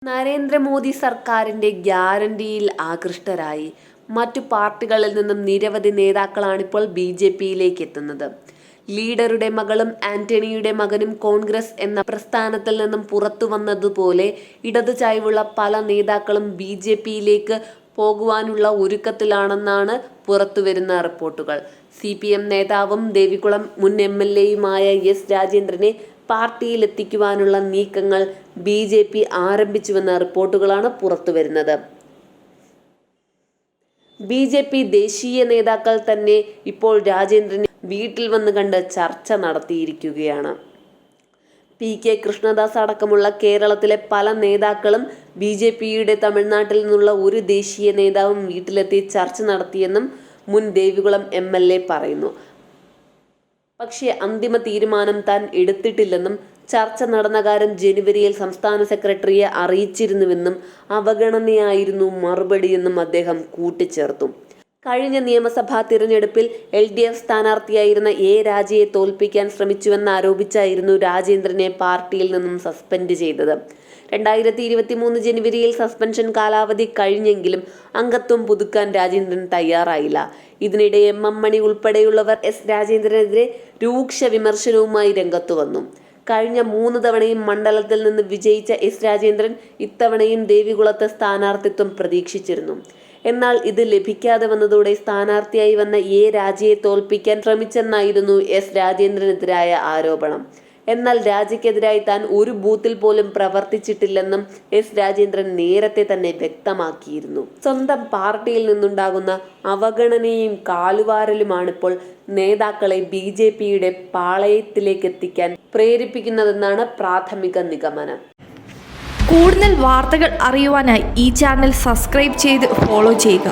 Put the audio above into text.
നരേന്ദ്രമോദി സർക്കാരിന്റെ ഗ്യാരണ്ടിയിൽ ആകൃഷ്ടരായി മറ്റു പാർട്ടികളിൽ നിന്നും നിരവധി നേതാക്കളാണിപ്പോൾ BJPയിലേക്ക് എത്തുന്നത്. ലീഡറുടെ മകളും ആന്റണിയുടെ മകനും കോൺഗ്രസ് എന്ന പ്രസ്ഥാനത്തിൽ നിന്നും പുറത്തു വന്നതുപോലെ ഇടതു ചായ്വുള്ള പല നേതാക്കളും BJPയിലേക്ക് പോകുവാനുള്ള ഒരുക്കത്തിലാണെന്നാണ് പുറത്തുവരുന്ന റിപ്പോർട്ടുകൾ. CPM നേതാവും ദേവികുളം മുൻ MLAയുമായ S രാജേന്ദ്രനെ പാർട്ടിയിലെത്തിക്കുവാനുള്ള നീക്കങ്ങൾ BJP ആരംഭിച്ചുവെന്ന റിപ്പോർട്ടുകളാണ് പുറത്തുവരുന്നത്. BJP ദേശീയ നേതാക്കൾ തന്നെ ഇപ്പോൾ രാജേന്ദ്രനെ വീട്ടിൽ വന്ന് കണ്ട് ചർച്ച നടത്തിയിരിക്കുകയാണ്. PK കൃഷ്ണദാസ് അടക്കമുള്ള കേരളത്തിലെ പല നേതാക്കളും BJPയുടെ തമിഴ്നാട്ടിൽ നിന്നുള്ള ഒരു ദേശീയ നേതാവും വീട്ടിലെത്തി ചർച്ച നടത്തിയെന്നും മുൻ ദേവികുളം MLA പറയുന്നു. പക്ഷേ അന്തിമ തീരുമാനം താൻ എടുത്തിട്ടില്ലെന്നും ചർച്ച നടന്ന കാര്യം ജനുവരിയിൽ സംസ്ഥാന സെക്രട്ടറിയെ അറിയിച്ചിരുന്നുവെന്നും അവഗണനയായിരുന്നു മറുപടിയെന്നും അദ്ദേഹം കൂട്ടിച്ചേർത്തു. കഴിഞ്ഞ നിയമസഭാ തിരഞ്ഞെടുപ്പിൽ LDF സ്ഥാനാർത്ഥിയായിരുന്ന A രാജയെ തോൽപ്പിക്കാൻ ശ്രമിച്ചുവെന്നാരോപിച്ചായിരുന്നു രാജേന്ദ്രനെ പാർട്ടിയിൽ നിന്നും സസ്പെൻഡ് ചെയ്തത്. 2023 ജനുവരിയിൽ സസ്പെൻഷൻ കാലാവധി കഴിഞ്ഞെങ്കിലും അംഗത്വം പുതുക്കാൻ രാജേന്ദ്രൻ തയ്യാറായില്ല. ഇതിനിടെ MM മണി ഉൾപ്പെടെയുള്ളവർ S രാജേന്ദ്രനെതിരെ രൂക്ഷ വിമർശനവുമായി രംഗത്തു വന്നു. കഴിഞ്ഞ 3 തവണയും മണ്ഡലത്തിൽ നിന്ന് വിജയിച്ച S രാജേന്ദ്രൻ ഇത്തവണയും ദേവികുളത്ത് സ്ഥാനാർത്ഥിത്വം പ്രതീക്ഷിച്ചിരുന്നു. എന്നാൽ ഇത് ലഭിക്കാതെ വന്നതോടെ സ്ഥാനാർത്ഥിയായി വന്ന A രാജയെ തോൽപ്പിക്കാൻ ശ്രമിച്ചെന്നായിരുന്നു S രാജേന്ദ്രനെതിരായ ആരോപണം. എന്നാൽ രാജയ്ക്കെതിരായി താൻ ഒരു ബൂത്തിൽ പോലും പ്രവർത്തിച്ചിട്ടില്ലെന്നും S രാജേന്ദ്രൻ നേരത്തെ തന്നെ വ്യക്തമാക്കിയിരുന്നു. സ്വന്തം പാർട്ടിയിൽ നിന്നുണ്ടാകുന്ന അവഗണനയും കാലുവാരലുമാണിപ്പോൾ നേതാക്കളെ BJPയുടെ പാളയത്തിലേക്ക് എത്തിക്കാൻ പ്രേരിപ്പിക്കുന്നതെന്നാണ് പ്രാഥമിക നിഗമനം. കൂടുതൽ വാർത്തകൾ അറിയുവാനായി ഈ ചാനൽ സബ്സ്ക്രൈബ് ചെയ്ത് ഫോളോ ചെയ്യുക.